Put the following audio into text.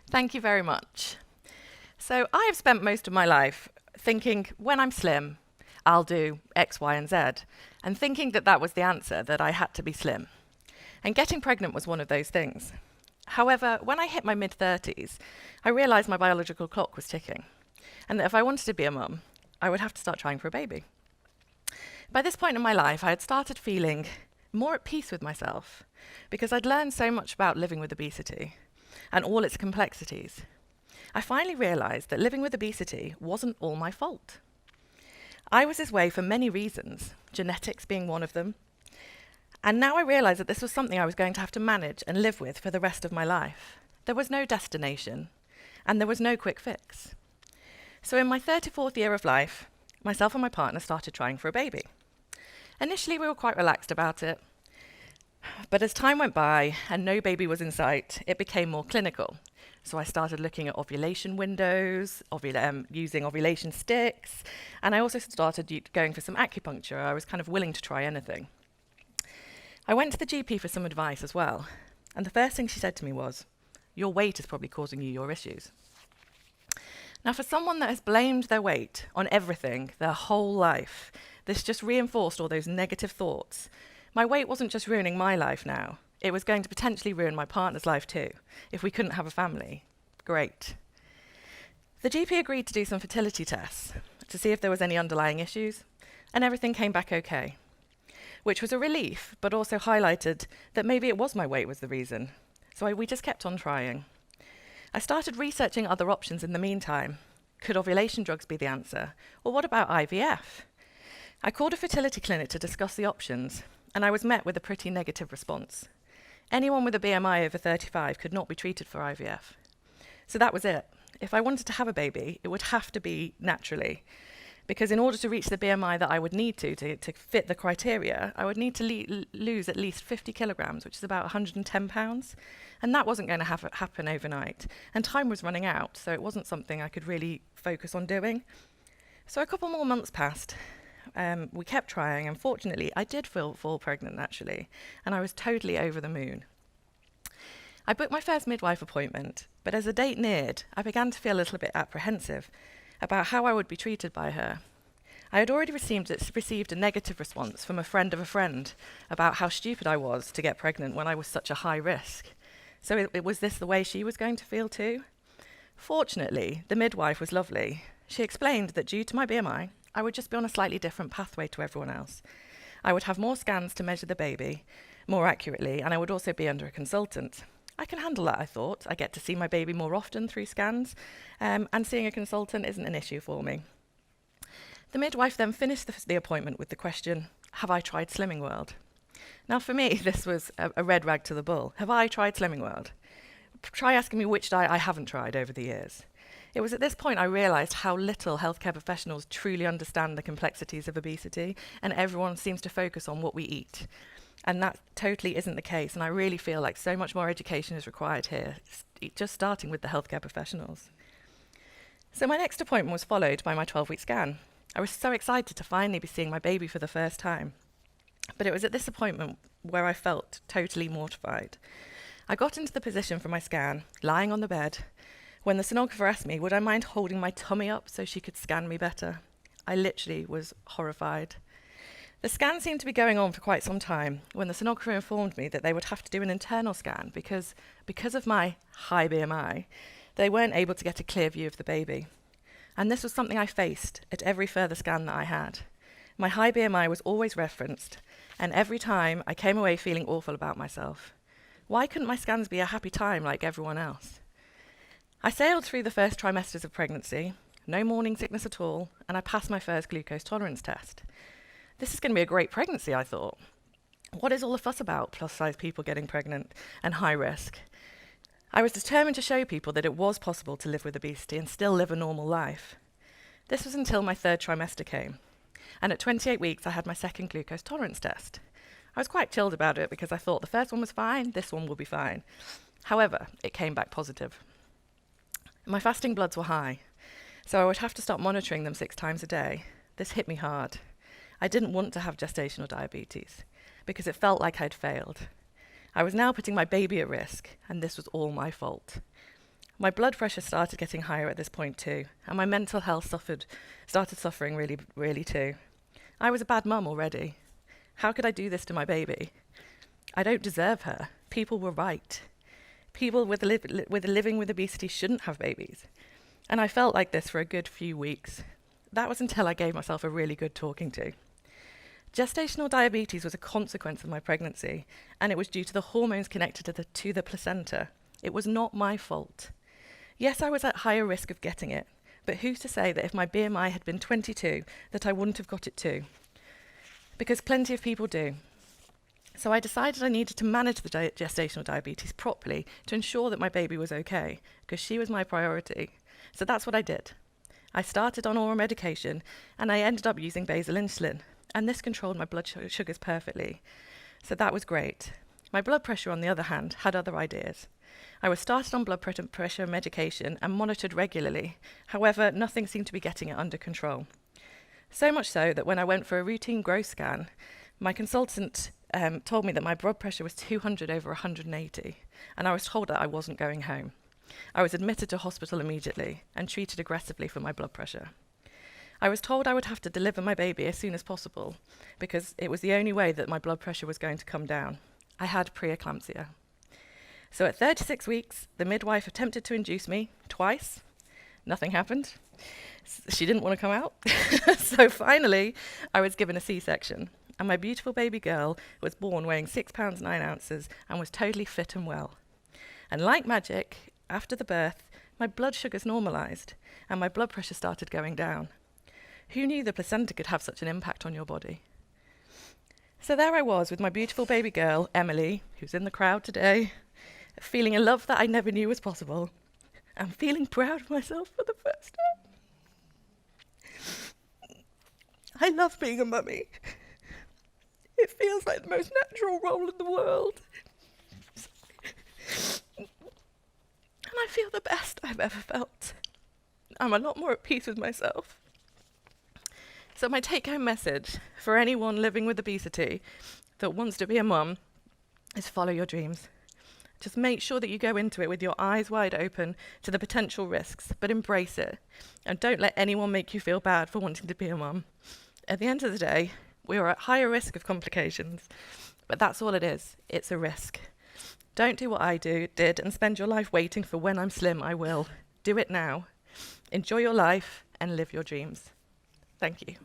Thank you very much. So I have spent most of my life thinking when I'm slim, I'll do X, Y, and Z, and thinking that that was the answer, that I had to be slim. And getting pregnant was one of those things. However, when I hit my mid-30s, I realised my biological clock was ticking, and that if I wanted to be a mum, I would have to start trying for a baby. By this point in my life, I had started feeling more at peace with myself, because I'd learned so much about living with obesity and all its complexities. I finally realised that living with obesity wasn't all my fault. I was this way for many reasons, genetics being one of them, and now I realised that this was something I was going to have to manage and live with for the rest of my life. There was no destination, and there was no quick fix. So in my 34th year of life, myself and my partner started trying for a baby. Initially, we were quite relaxed about it, but as time went by and no baby was in sight, it became more clinical. So I started looking at ovulation windows, using ovulation sticks, and I also started going for some acupuncture. I was kind of willing to try anything. I went to the GP for some advice as well, and the first thing she said to me was, "Your weight is probably causing you your issues." Now, for someone that has blamed their weight on everything their whole life, this just reinforced all those negative thoughts. My weight wasn't just ruining my life now, it was going to potentially ruin my partner's life too, if we couldn't have a family. Great. The GP agreed to do some fertility tests to see if there was any underlying issues, and everything came back okay, which was a relief, but also highlighted that maybe it was my weight was the reason. So we just kept on trying. I started researching other options in the meantime. Could ovulation drugs be the answer? Or what about IVF? I called a fertility clinic to discuss the options, and I was met with a pretty negative response. Anyone with a BMI over 35 could not be treated for IVF. So that was it. If I wanted to have a baby, it would have to be naturally, because in order to reach the BMI that I would need to fit the criteria, I would need to lose at least 50 kilograms, which is about 110 pounds, and that wasn't going to happen overnight. And time was running out, so it wasn't something I could really focus on doing. So a couple more months passed. We kept trying, and fortunately, I did fall pregnant, actually, and I was totally over the moon. I booked my first midwife appointment, but as the date neared, I began to feel a little bit apprehensive about how I would be treated by her. I had already received a negative response from a friend of a friend about how stupid I was to get pregnant when I was such a high risk. So was this the way she was going to feel too? Fortunately, the midwife was lovely. She explained that due to my BMI, I would just be on a slightly different pathway to everyone else. I would have more scans to measure the baby more accurately, and I would also be under a consultant. I can handle that, I thought. I get to see my baby more often through scans, and seeing a consultant isn't an issue for me. The midwife then finished the appointment with the question, "Have I tried Slimming World?" Now for me, this was a red rag to the bull. Have I tried Slimming World? Try asking me which diet I haven't tried over the years. It was at this point I realised how little healthcare professionals truly understand the complexities of obesity, and everyone seems to focus on what we eat. And that totally isn't the case, and I really feel like so much more education is required here, just starting with the healthcare professionals. So my next appointment was followed by my 12-week scan. I was so excited to finally be seeing my baby for the first time. But it was at this appointment where I felt totally mortified. I got into the position for my scan, lying on the bed, when the sonographer asked me, would I mind holding my tummy up so she could scan me better? I literally was horrified. The scan seemed to be going on for quite some time when the sonographer informed me that they would have to do an internal scan because of my high BMI, they weren't able to get a clear view of the baby. And this was something I faced at every further scan that I had. My high BMI was always referenced, and every time I came away feeling awful about myself. Why couldn't my scans be a happy time like everyone else? I sailed through the first trimesters of pregnancy, no morning sickness at all, and I passed my first glucose tolerance test. This is going to be a great pregnancy, I thought. What is all the fuss about plus-size people getting pregnant and high risk? I was determined to show people that it was possible to live with obesity and still live a normal life. This was until my third trimester came, and at 28 weeks I had my second glucose tolerance test. I was quite chilled about it because I thought the first one was fine, this one will be fine. However, it came back positive. My fasting bloods were high, so I would have to start monitoring them 6 times a day. This hit me hard. I didn't want to have gestational diabetes because it felt like I'd failed. I was now putting my baby at risk, and this was all my fault. My blood pressure started getting higher at this point too, and my mental health started suffering really, really too. I was a bad mum already. How could I do this to my baby? I don't deserve her. People were right. People living with obesity shouldn't have babies. And I felt like this for a good few weeks. That was until I gave myself a really good talking to. Gestational diabetes was a consequence of my pregnancy, and it was due to the hormones connected to the placenta. It was not my fault. Yes, I was at higher risk of getting it, but who's to say that if my BMI had been 22, that I wouldn't have got it too? Because plenty of people do. So I decided I needed to manage the gestational diabetes properly to ensure that my baby was okay, because she was my priority. So that's what I did. I started on oral medication, and I ended up using basal insulin, and this controlled my blood sugars perfectly. So that was great. My blood pressure, on the other hand, had other ideas. I was started on blood pressure medication and monitored regularly. However, nothing seemed to be getting it under control. So much so that when I went for a routine growth scan, my consultant told me that my blood pressure was 200 over 180, and I was told that I wasn't going home. I was admitted to hospital immediately and treated aggressively for my blood pressure. I was told I would have to deliver my baby as soon as possible because it was the only way that my blood pressure was going to come down. I had preeclampsia. So at 36 weeks, the midwife attempted to induce me twice. Nothing happened. She didn't want to come out. So finally, I was given a C-section. And my beautiful baby girl was born weighing 6 pounds 9 ounces and was totally fit and well. And like magic, after the birth, my blood sugars normalised and my blood pressure started going down. Who knew the placenta could have such an impact on your body? So there I was with my beautiful baby girl, Emily, who's in the crowd today, feeling a love that I never knew was possible, and feeling proud of myself for the first time. I love being a mummy. It feels like the most natural role in the world. And I feel the best I've ever felt. I'm a lot more at peace with myself. So my take-home message for anyone living with obesity that wants to be a mum is follow your dreams. Just make sure that you go into it with your eyes wide open to the potential risks, but embrace it. And don't let anyone make you feel bad for wanting to be a mum. At the end of the day, we are at higher risk of complications, but that's all it is. It's a risk. Don't do what I did and spend your life waiting for when I'm slim, I will. Do it now. Enjoy your life and live your dreams. Thank you.